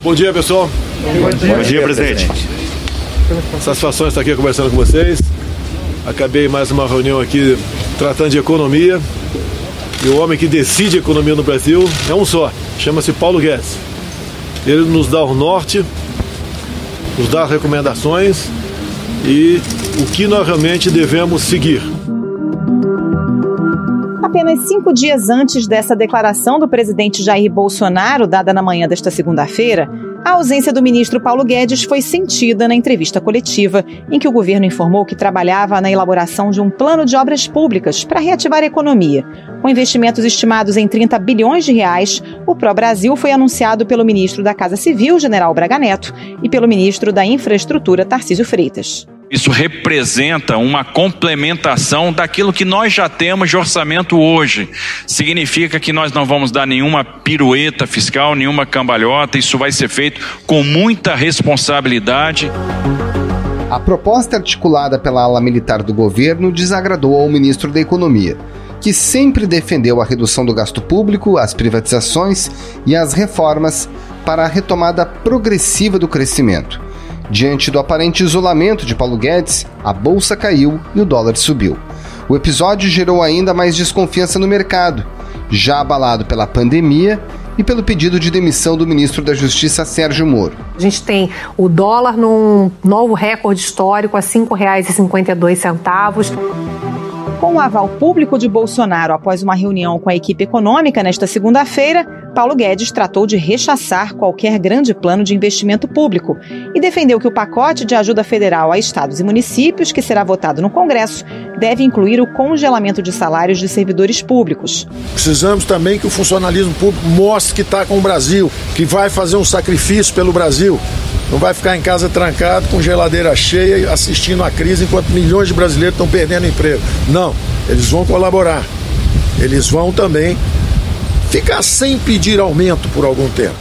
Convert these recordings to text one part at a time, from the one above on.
Bom dia, pessoal. Bom dia, presidente. Satisfação estar aqui conversando com vocês. Acabei mais uma reunião aqui tratando de economia. E o homem que decide a economia no Brasil é um só, chama-se Paulo Guedes. Ele nos dá o norte, nos dá as recomendações e o que nós realmente devemos seguir. Apenas 5 dias antes dessa declaração do presidente Jair Bolsonaro, dada na manhã desta segunda-feira, a ausência do ministro Paulo Guedes foi sentida na entrevista coletiva, em que o governo informou que trabalhava na elaboração de um plano de obras públicas para reativar a economia. Com investimentos estimados em 30 bilhões de reais, o Pró-Brasil foi anunciado pelo ministro da Casa Civil, General Braga Neto, e pelo ministro da Infraestrutura, Tarcísio Freitas. Isso representa uma complementação daquilo que nós já temos de orçamento hoje. Significa que nós não vamos dar nenhuma pirueta fiscal, nenhuma cambalhota. Isso vai ser feito com muita responsabilidade. A proposta articulada pela ala militar do governo desagradou ao ministro da Economia, que sempre defendeu a redução do gasto público, as privatizações e as reformas para a retomada progressiva do crescimento. Diante do aparente isolamento de Paulo Guedes, a bolsa caiu e o dólar subiu. O episódio gerou ainda mais desconfiança no mercado, já abalado pela pandemia e pelo pedido de demissão do ministro da Justiça, Sérgio Moro. A gente tem o dólar num novo recorde histórico a R$ 5,52. Com o aval público de Bolsonaro após uma reunião com a equipe econômica nesta segunda-feira, Paulo Guedes tratou de rechaçar qualquer grande plano de investimento público e defendeu que o pacote de ajuda federal a estados e municípios, que será votado no Congresso, deve incluir o congelamento de salários de servidores públicos. Precisamos também que o funcionalismo público mostre que está com o Brasil, que vai fazer um sacrifício pelo Brasil. Não vai ficar em casa trancado, com geladeira cheia, assistindo a crise, enquanto milhões de brasileiros estão perdendo emprego. Não, eles vão colaborar. Eles vão também ficar sem pedir aumento por algum tempo.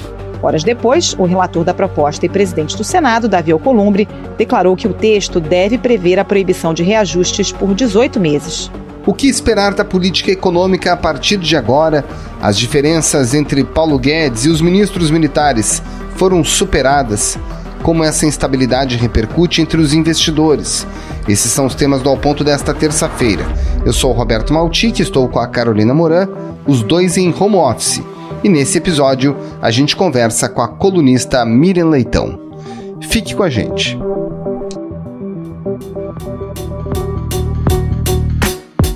Horas depois, o relator da proposta e presidente do Senado, Davi Alcolumbre, declarou que o texto deve prever a proibição de reajustes por 18 meses. O que esperar da política econômica a partir de agora? As diferenças entre Paulo Guedes e os ministros militares foram superadas? Como essa instabilidade repercute entre os investidores? Esses são os temas do Ao Ponto desta terça-feira. Eu sou o Roberto Maltic, estou com a Carolina Moran, os dois em home office. E nesse episódio, a gente conversa com a colunista Miriam Leitão. Fique com a gente.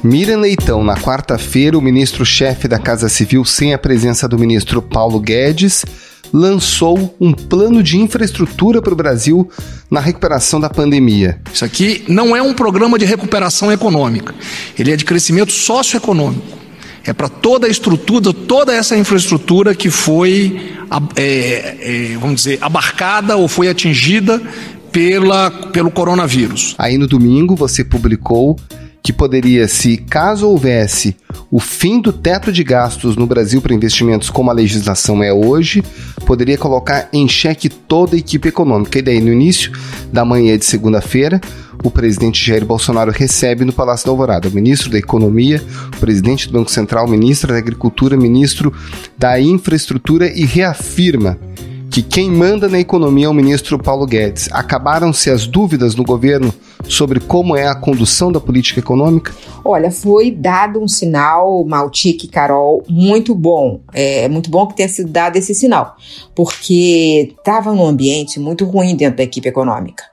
Miriam Leitão, na quarta-feira, o ministro-chefe da Casa Civil, sem a presença do ministro Paulo Guedes, lançou um plano de infraestrutura para o Brasil na recuperação da pandemia. Isso aqui não é um programa de recuperação econômica, ele é de crescimento socioeconômico. É para toda a estrutura, toda essa infraestrutura que foi, vamos dizer, abarcada ou foi atingida pelo coronavírus. Aí no domingo você publicou que poderia, se caso houvesse o fim do teto de gastos no Brasil para investimentos como a legislação é hoje, poderia colocar em xeque toda a equipe econômica. E daí, no início da manhã de segunda-feira, o presidente Jair Bolsonaro recebe no Palácio da Alvorada o ministro da Economia, o presidente do Banco Central, o ministro da Agricultura, o ministro da Infraestrutura e reafirma que quem manda na economia é o ministro Paulo Guedes. Acabaram-se as dúvidas no governo sobre como é a condução da política econômica? Olha, foi dado um sinal, Maltic e Carol, muito bom. É muito bom que tenha sido dado esse sinal, porque estava num ambiente muito ruim dentro da equipe econômica.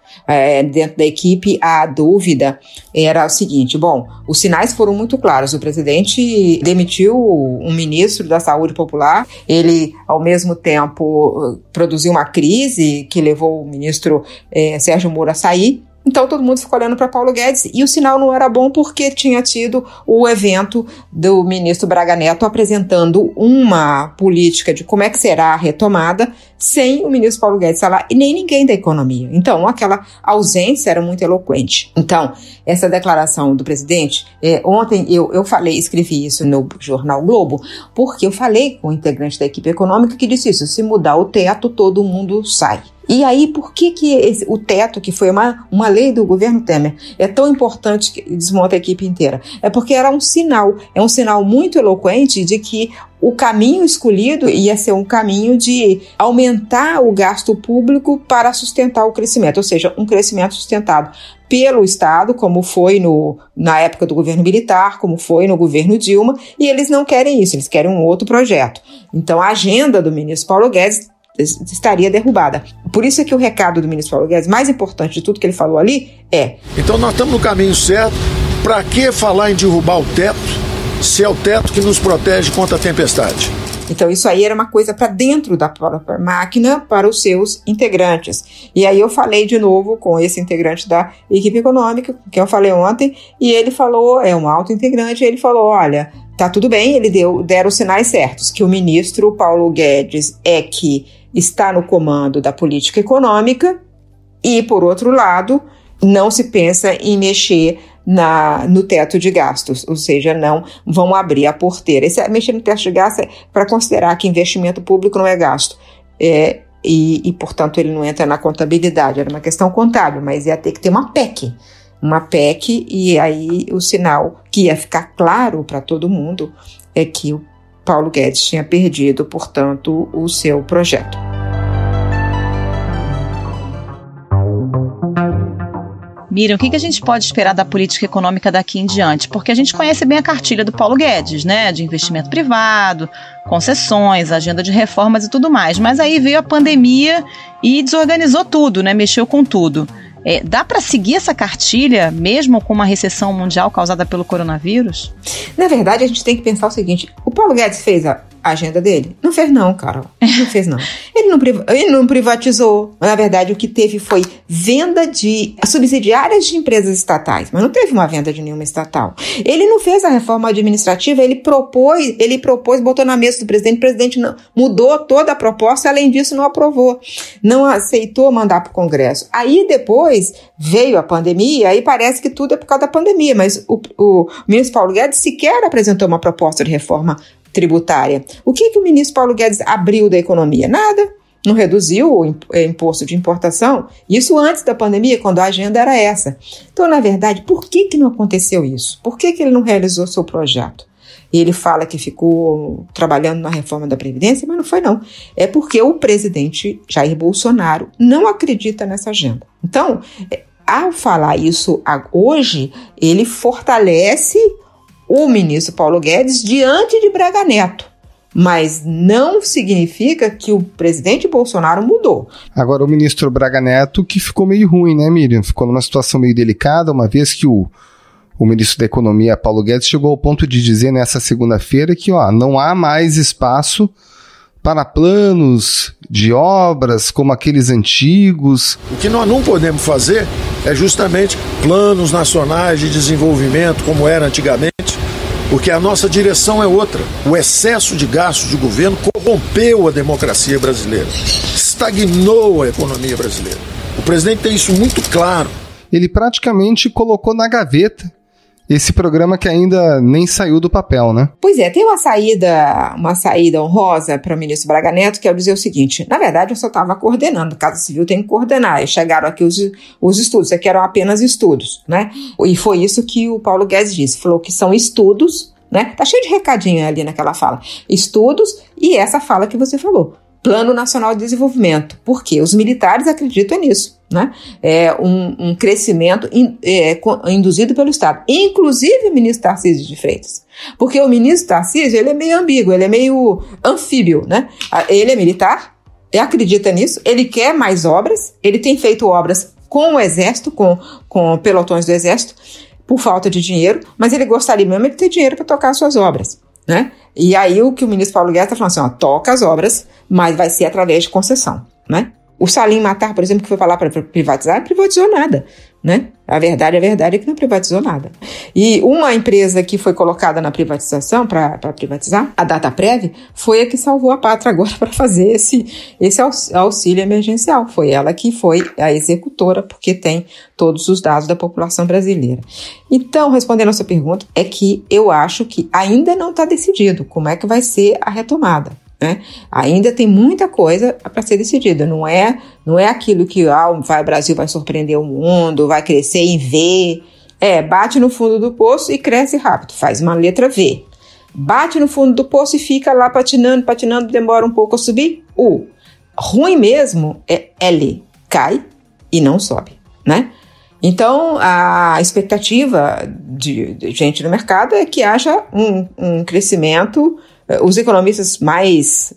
Dentro da equipe, a dúvida era o seguinte: bom, os sinais foram muito claros. O presidente demitiu um ministro da Saúde Popular, ele, ao mesmo tempo, produziu uma crise que levou o ministro Sérgio Moro a sair. Então todo mundo ficou olhando para Paulo Guedes e o sinal não era bom porque tinha tido o evento do ministro Braga Neto apresentando uma política de como é que será a retomada sem o ministro Paulo Guedes falar e nem ninguém da economia. Então aquela ausência era muito eloquente. Então essa declaração do presidente, ontem eu escrevi isso no jornal Globo, porque eu falei com o integrante da equipe econômica que disse isso: se mudar o teto todo mundo sai. E aí, por que o teto, que foi uma lei do governo Temer, é tão importante que desmonta a equipe inteira? É porque era um sinal, é um sinal muito eloquente de que o caminho escolhido ia ser um caminho de aumentar o gasto público para sustentar o crescimento, ou seja, um crescimento sustentado pelo Estado, como foi na época do governo militar, como foi no governo Dilma, e eles não querem isso, eles querem um outro projeto. Então, a agenda do ministro Paulo Guedes estaria derrubada. Por isso é que o recado do ministro Paulo Guedes, mais importante de tudo que ele falou ali, é... Então, nós estamos no caminho certo. Para que falar em derrubar o teto, se é o teto que nos protege contra a tempestade? Então, isso aí era uma coisa para dentro da própria máquina, para os seus integrantes. E aí eu falei de novo com esse integrante da equipe econômica, que eu falei ontem, e ele falou, é um alto integrante, e ele falou, olha, tá tudo bem, ele deram os sinais certos, que o ministro Paulo Guedes é que está no comando da política econômica e, por outro lado, não se pensa em mexer no teto de gastos, ou seja, não vão abrir a porteira. Mexer no teto de gastos é para considerar que investimento público não é gasto, e, portanto, ele não entra na contabilidade, era uma questão contábil, mas ia ter que ter uma PEC, e aí o sinal que ia ficar claro para todo mundo é que o Paulo Guedes tinha perdido, portanto, o seu projeto. Miriam, o que a gente pode esperar da política econômica daqui em diante? Porque a gente conhece bem a cartilha do Paulo Guedes, né? De investimento privado, concessões, agenda de reformas e tudo mais. Mas aí veio a pandemia e desorganizou tudo, né? Mexeu com tudo. Dá para seguir essa cartilha, mesmo com uma recessão mundial causada pelo coronavírus? Na verdade, a gente tem que pensar o seguinte, o Paulo Guedes fez a agenda dele? Não fez não, Carol. Não fez não. Ele não privatizou. Na verdade, o que teve foi venda de subsidiárias de empresas estatais, mas não teve uma venda de nenhuma estatal. Ele não fez a reforma administrativa, ele propôs, botou na mesa do presidente, o presidente não, mudou toda a proposta, além disso não aprovou, não aceitou mandar para o Congresso. Aí depois veio a pandemia, aí parece que tudo é por causa da pandemia, mas o ministro Paulo Guedes sequer apresentou uma proposta de reforma tributária. O que o ministro Paulo Guedes abriu da economia? Nada. Não reduziu o imposto de importação? Isso antes da pandemia, quando a agenda era essa. Então, na verdade, por que não aconteceu isso? Por que ele não realizou seu projeto? Ele fala que ficou trabalhando na reforma da Previdência, mas não foi não. É porque o presidente Jair Bolsonaro não acredita nessa agenda. Então, ao falar isso hoje, ele fortalece o ministro Paulo Guedes diante de Braga Neto, mas não significa que o presidente Bolsonaro mudou. Agora, o ministro Braga Neto que ficou meio ruim, né, Miriam? Ficou numa situação meio delicada, uma vez que o ministro da Economia, Paulo Guedes, chegou ao ponto de dizer nessa segunda-feira que não há mais espaço para planos de obras como aqueles antigos. O que nós não podemos fazer é justamente planos nacionais de desenvolvimento como era antigamente, porque a nossa direção é outra. O excesso de gastos do governo corrompeu a democracia brasileira, estagnou a economia brasileira. O presidente tem isso muito claro. Ele praticamente colocou na gaveta esse programa que ainda nem saiu do papel, né? Pois é, tem uma saída honrosa para o ministro Braga Neto, que é dizer o seguinte, na verdade eu só estava coordenando, a Casa Civil tem que coordenar, e chegaram aqui os estudos, aqui eram apenas estudos, né? E foi isso que o Paulo Guedes disse, falou que são estudos, né? Tá cheio de recadinho ali naquela fala, estudos e essa fala que você falou, Plano Nacional de Desenvolvimento, porque os militares acreditam nisso, né? É um crescimento induzido pelo Estado, inclusive o ministro Tarcísio de Freitas, porque o ministro Tarcísio ele é meio ambíguo, ele é meio anfíbio, né? Ele é militar, acredita nisso, ele quer mais obras, ele tem feito obras com o Exército, com pelotões do Exército, por falta de dinheiro, mas ele gostaria mesmo de ter dinheiro para tocar as suas obras, né? E aí o que o ministro Paulo Guedes está falando assim, toca as obras, mas vai ser através de concessão, né? O Salim Matar, por exemplo, que foi falar para privatizar, não privatizou nada, né? A verdade é que não privatizou nada. E uma empresa que foi colocada na privatização, para privatizar, a Dataprev, foi a que salvou a pátria agora para fazer esse auxílio emergencial. Foi ela que foi a executora, porque tem todos os dados da população brasileira. Então, respondendo a sua pergunta, é que eu acho que ainda não está decidido como é que vai ser a retomada. Né? Ainda tem muita coisa para ser decidida, não é aquilo que o Brasil vai surpreender o mundo, vai crescer em V, bate no fundo do poço e cresce rápido, faz uma letra V. bate no fundo do poço e fica lá patinando, demora um pouco a subir. O ruim mesmo é L, cai e não sobe, né? Então, a expectativa de gente no mercado é que haja um crescimento. Os economistas mais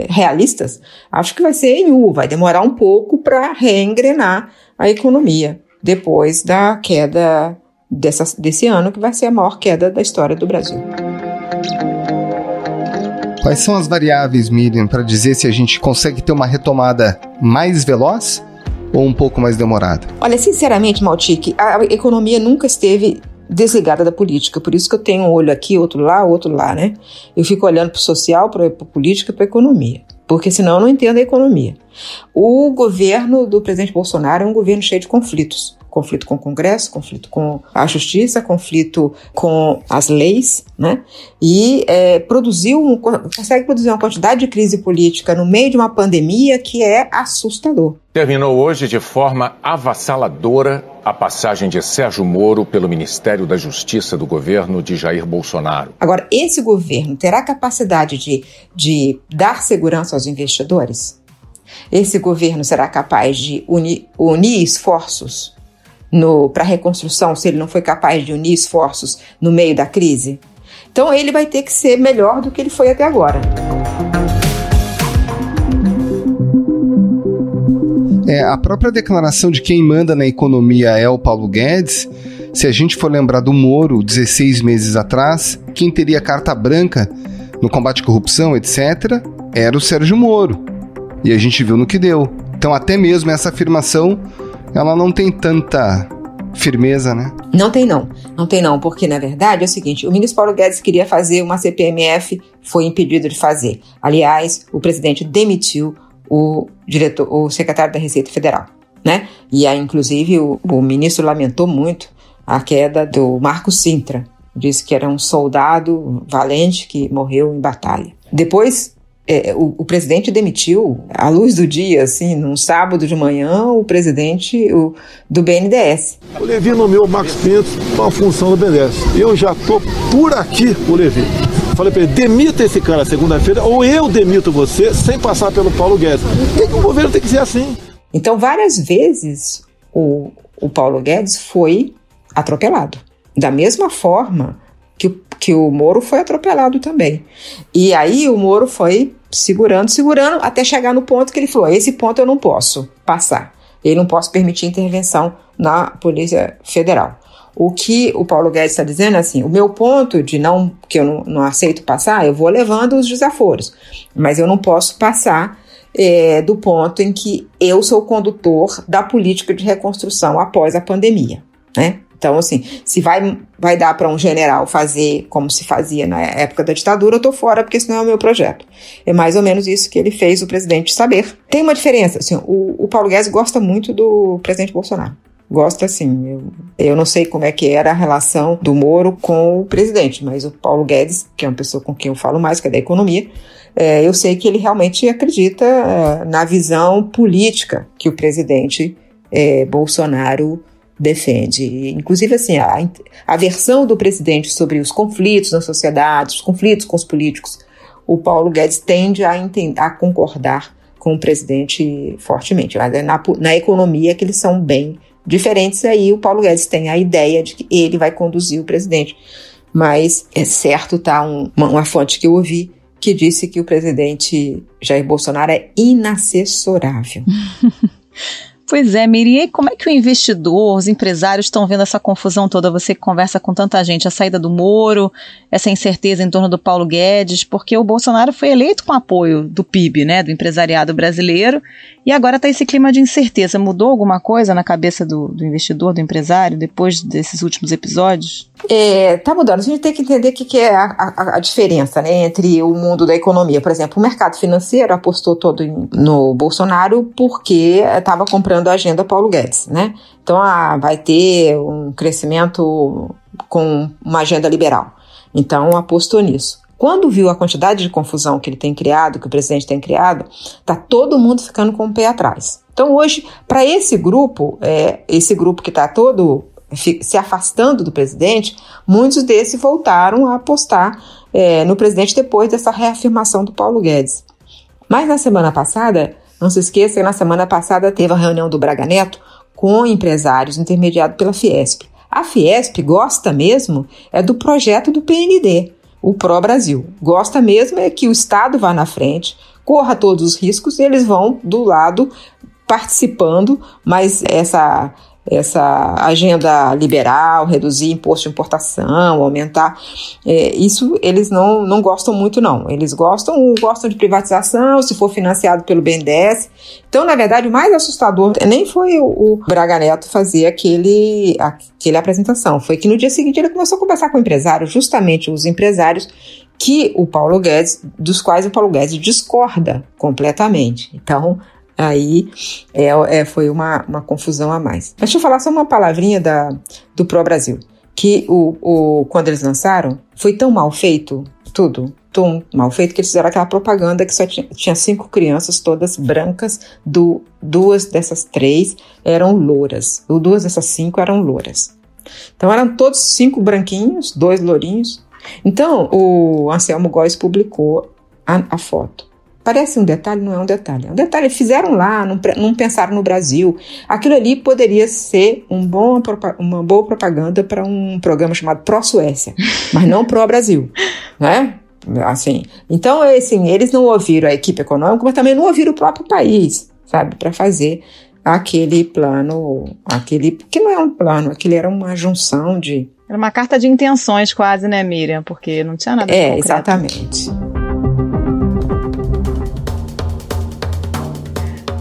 realistas acham que vai ser em U, vai demorar um pouco para reengrenar a economia depois da queda desse ano, que vai ser a maior queda da história do Brasil. Quais são as variáveis, Miriam, para dizer se a gente consegue ter uma retomada mais veloz ou um pouco mais demorada? Olha, sinceramente, Maltic, a economia nunca esteve desligada da política, por isso que eu tenho um olho aqui, outro lá, né? Eu fico olhando para o social, para a política e para a economia, porque senão eu não entendo a economia. O governo do presidente Bolsonaro é um governo cheio de conflitos. Conflito com o Congresso, conflito com a Justiça, conflito com as leis, né? E consegue produzir uma quantidade de crise política no meio de uma pandemia que é assustador. Terminou hoje de forma avassaladora a passagem de Sérgio Moro pelo Ministério da Justiça do governo de Jair Bolsonaro. Agora, esse governo terá capacidade de dar segurança aos investidores? Esse governo será capaz de unir esforços para a reconstrução, se ele não foi capaz de unir esforços no meio da crise? Então ele vai ter que ser melhor do que ele foi até agora. A própria declaração de quem manda na economia é o Paulo Guedes. Se a gente for lembrar do Moro 16 meses atrás, quem teria carta branca no combate à corrupção, etc., era o Sérgio Moro. E a gente viu no que deu. Então até mesmo essa afirmação, ela não tem tanta firmeza, né? Não tem não, porque na verdade é o seguinte, o ministro Paulo Guedes queria fazer uma CPMF, foi impedido de fazer. Aliás, o presidente demitiu o secretário da Receita Federal, né? E aí, inclusive, o ministro lamentou muito a queda do Marcos Sintra, disse que era um soldado valente que morreu em batalha. Depois, o presidente demitiu, à luz do dia, assim, num sábado de manhã, o presidente do BNDES. O Levi nomeou o Marcos Pinto para a função do BNDES. Eu já estou por aqui, o Levi. Falei para ele, demita esse cara segunda-feira ou eu demito você sem passar pelo Paulo Guedes. Por que o governo tem que ser assim? Então, várias vezes, o Paulo Guedes foi atropelado. Da mesma forma que o Moro foi atropelado também. E aí o Moro foi segurando, até chegar no ponto que ele falou, esse ponto eu não posso passar. Eu não posso permitir intervenção na Polícia Federal. O que o Paulo Guedes está dizendo é assim, o meu ponto que eu não aceito passar, eu vou levando os desaforos, mas eu não posso passar do ponto em que eu sou o condutor da política de reconstrução após a pandemia, né? Então, assim, se vai dar para um general fazer como se fazia na época da ditadura, eu estou fora, porque esse não é o meu projeto. É mais ou menos isso que ele fez o presidente saber. Tem uma diferença, assim, o Paulo Guedes gosta muito do presidente Bolsonaro. Gosta, assim, eu não sei como é que era a relação do Moro com o presidente, mas o Paulo Guedes, que é uma pessoa com quem eu falo mais, que é da economia, eu sei que ele realmente acredita na visão política que o presidente Bolsonaro defende. Inclusive, assim, a versão do presidente sobre os conflitos na sociedade, os conflitos com os políticos, o Paulo Guedes tende a concordar com o presidente fortemente. Mas na economia que eles são bem diferentes, aí o Paulo Guedes tem a ideia de que ele vai conduzir o presidente. Mas é certo, tá, uma fonte que eu ouvi que disse que o presidente Jair Bolsonaro é inassessorável. Pois é, Miriam, e como é que o investidor, os empresários estão vendo essa confusão toda? Você que conversa com tanta gente, a saída do Moro, essa incerteza em torno do Paulo Guedes, porque o Bolsonaro foi eleito com apoio do PIB, né, do empresariado brasileiro, e agora está esse clima de incerteza. Mudou alguma coisa na cabeça do investidor, do empresário, depois desses últimos episódios? Tá mudando. A gente tem que entender o que é a diferença, né, entre o mundo da economia. Por exemplo, o mercado financeiro apostou todo no Bolsonaro porque estava comprando a agenda Paulo Guedes, né? Então, vai ter um crescimento com uma agenda liberal. Então, apostou nisso. Quando viu a quantidade de confusão que ele tem criado, que o presidente tem criado, tá todo mundo ficando com o pé atrás. Então, hoje, para esse grupo que está todo se afastando do presidente, muitos desses voltaram a apostar no presidente depois dessa reafirmação do Paulo Guedes. Mas na semana passada, não se esqueça que na semana passada teve a reunião do Braga Neto com empresários intermediado pela Fiesp. A Fiesp gosta mesmo do projeto do PND, o Pro Brasil. Gosta mesmo que o Estado vá na frente, corra todos os riscos e eles vão do lado participando, mas essa agenda liberal, reduzir imposto de importação, aumentar, isso eles não gostam muito não. Eles gostam de privatização, se for financiado pelo BNDES. Então, na verdade, o mais assustador nem foi o Braga Neto fazer aquela apresentação, foi que no dia seguinte ele começou a conversar com empresários, justamente os empresários dos quais o Paulo Guedes discorda completamente. Então, aí foi uma confusão a mais. Deixa eu falar só uma palavrinha do Pro Brasil, que quando eles lançaram, foi tão mal feito, tudo, tão mal feito, que eles fizeram aquela propaganda que só tinha 5 crianças, todas brancas, 2 dessas 3 eram louras, 2 dessas 5 eram louras. Então eram todos 5 branquinhos, 2 lourinhos. Então o Anselmo Góes publicou a foto. Parece um detalhe, não é um detalhe. É um detalhe, fizeram lá, não pensaram no Brasil. Aquilo ali poderia ser uma boa propaganda para um programa chamado Pró-Suécia, mas não Pró-Brasil, né? Assim, então, assim, eles não ouviram a equipe econômica, mas também não ouviram o próprio país, sabe? Para fazer aquele plano, que não é um plano, aquele era uma junção de... Era uma carta de intenções quase, né, Miriam? Porque não tinha nada de concreto. Exatamente.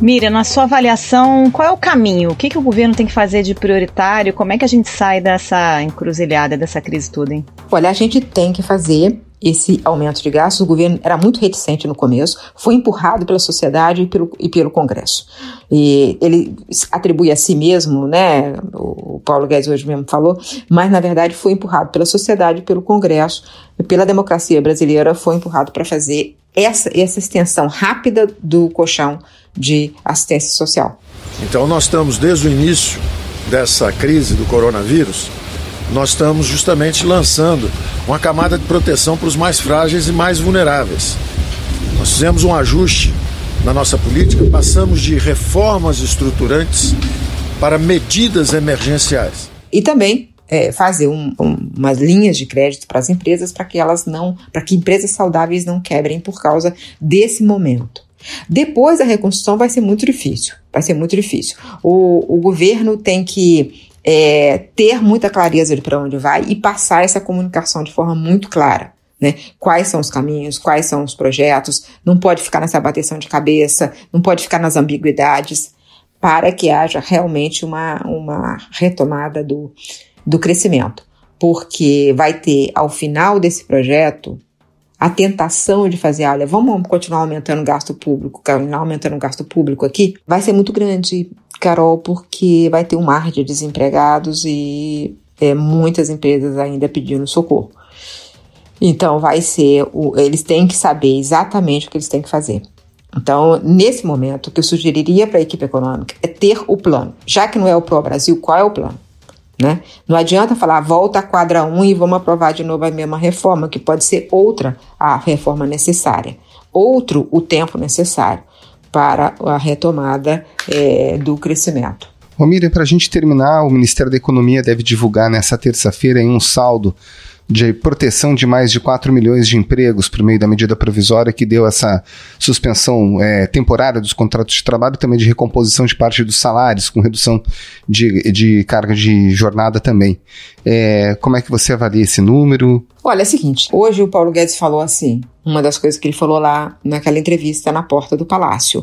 Miriam, na sua avaliação, qual é o caminho? O que o governo tem que fazer de prioritário? Como é que a gente sai dessa encruzilhada, dessa crise toda, hein? Olha, a gente tem que fazer esse aumento de gastos. O governo era muito reticente no começo, foi empurrado pela sociedade e pelo Congresso. E ele atribui a si mesmo, né, o Paulo Guedes hoje mesmo falou, mas na verdade foi empurrado pela sociedade, pelo Congresso, e pela democracia brasileira, foi empurrado para fazer essa extensão rápida do colchão de assistência social. Então nós estamos desde o início dessa crise do coronavírus, nós estamos justamente lançando uma camada de proteção para os mais frágeis e mais vulneráveis. Nós fizemos um ajuste na nossa política, passamos de reformas estruturantes para medidas emergenciais. E também fazer umas linhas de crédito para as empresas, para que empresas saudáveis não quebrem por causa desse momento. Depois da reconstrução vai ser muito difícil. O governo tem que ter muita clareza de para onde vai e passar essa comunicação de forma muito clara, né? Quais são os caminhos, quais são os projetos, não pode ficar nessa bateção de cabeça, não pode ficar nas ambiguidades, para que haja realmente uma retomada do crescimento. Porque vai ter, ao final desse projeto, a tentação de fazer, olha, vamos continuar aumentando o gasto público aqui, vai ser muito grande, Carol, porque vai ter um mar de desempregados e muitas empresas ainda pedindo socorro. Então, eles têm que saber exatamente o que eles têm que fazer. Então, nesse momento, o que eu sugeriria para a equipe econômica é ter o plano. Já que não é o Pro Brasil, qual é o plano? Né? Não adianta falar, volta à quadra 1 e vamos aprovar de novo a mesma reforma, que pode ser outra a reforma necessária, outro o tempo necessário para a retomada do crescimento. Miriam, para a gente terminar, o Ministério da Economia deve divulgar nessa terça-feira um saldo de proteção de mais de 4 milhões de empregos por meio da medida provisória que deu essa suspensão temporária dos contratos de trabalho e também de recomposição de parte dos salários, com redução de carga de jornada também. Como é que você avalia esse número? Olha, é o seguinte, hoje o Paulo Guedes falou assim, uma das coisas que ele falou lá naquela entrevista na porta do Palácio.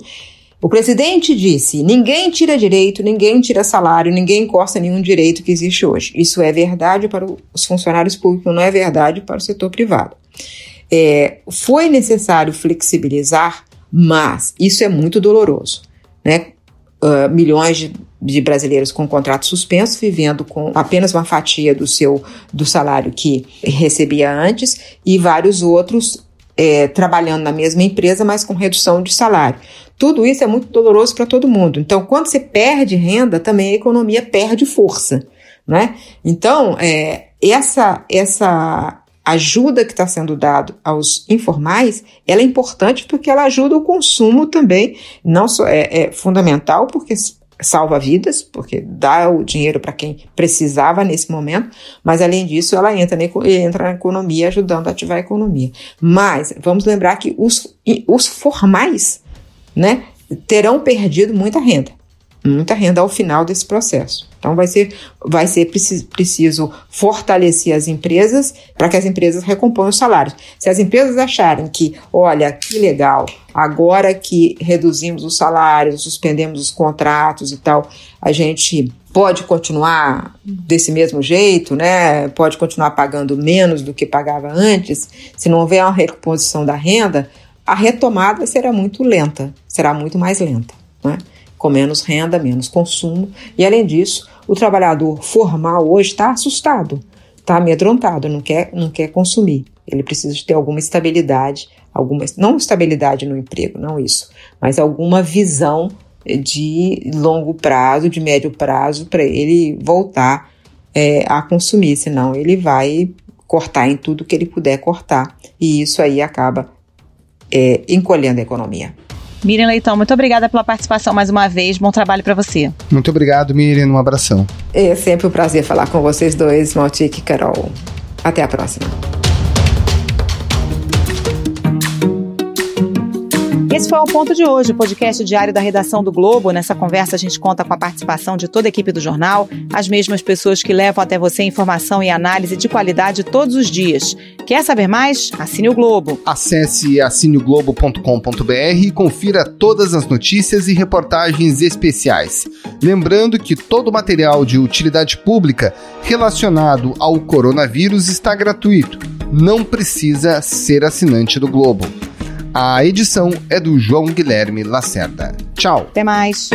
O presidente disse, ninguém tira direito, ninguém tira salário, ninguém encosta nenhum direito que existe hoje. Isso é verdade para os funcionários públicos, não é verdade para o setor privado. Foi necessário flexibilizar, mas isso é muito doloroso, né? Milhões de brasileiros com contrato suspenso, vivendo com apenas uma fatia do salário que recebia antes, e vários outros trabalhando na mesma empresa, mas com redução de salário. Tudo isso é muito doloroso para todo mundo. Então, quando você perde renda, também a economia perde força, né? Então, essa ajuda que está sendo dada aos informais, ela é importante porque ela ajuda o consumo também, não só é fundamental porque salva vidas, porque dá o dinheiro para quem precisava nesse momento, mas além disso ela entra na economia ajudando a ativar a economia. Mas vamos lembrar que os formais, né, terão perdido muita renda ao final desse processo. Então vai ser preciso fortalecer as empresas para que as empresas recomponham os salários. Se as empresas acharem que, olha, que legal, agora que reduzimos os salários, suspendemos os contratos e tal, a gente pode continuar desse mesmo jeito, né? Pode continuar pagando menos do que pagava antes. Se não houver uma recomposição da renda, a retomada será muito mais lenta, né? Com menos renda, menos consumo. E, além disso, o trabalhador formal hoje está assustado, está amedrontado, não quer consumir. Ele precisa de ter alguma estabilidade, não estabilidade no emprego, não isso, mas alguma visão de longo prazo, de médio prazo, para ele voltar a consumir, senão ele vai cortar em tudo que ele puder cortar. E isso aí acaba encolhendo a economia. Miriam Leitão, muito obrigada pela participação mais uma vez. Bom trabalho para você. Muito obrigado, Miriam. Um abração. É sempre um prazer falar com vocês dois, Maltic e Carol. Até a próxima. Esse foi o Ponto de Hoje, o podcast diário da redação do Globo. Nessa conversa a gente conta com a participação de toda a equipe do jornal, as mesmas pessoas que levam até você informação e análise de qualidade todos os dias. Quer saber mais? Assine o Globo. Acesse assineoglobo.com.br e confira todas as notícias e reportagens especiais. Lembrando que todo o material de utilidade pública relacionado ao coronavírus está gratuito. Não precisa ser assinante do Globo. A edição é do João Guilherme Lacerda. Tchau. Até mais.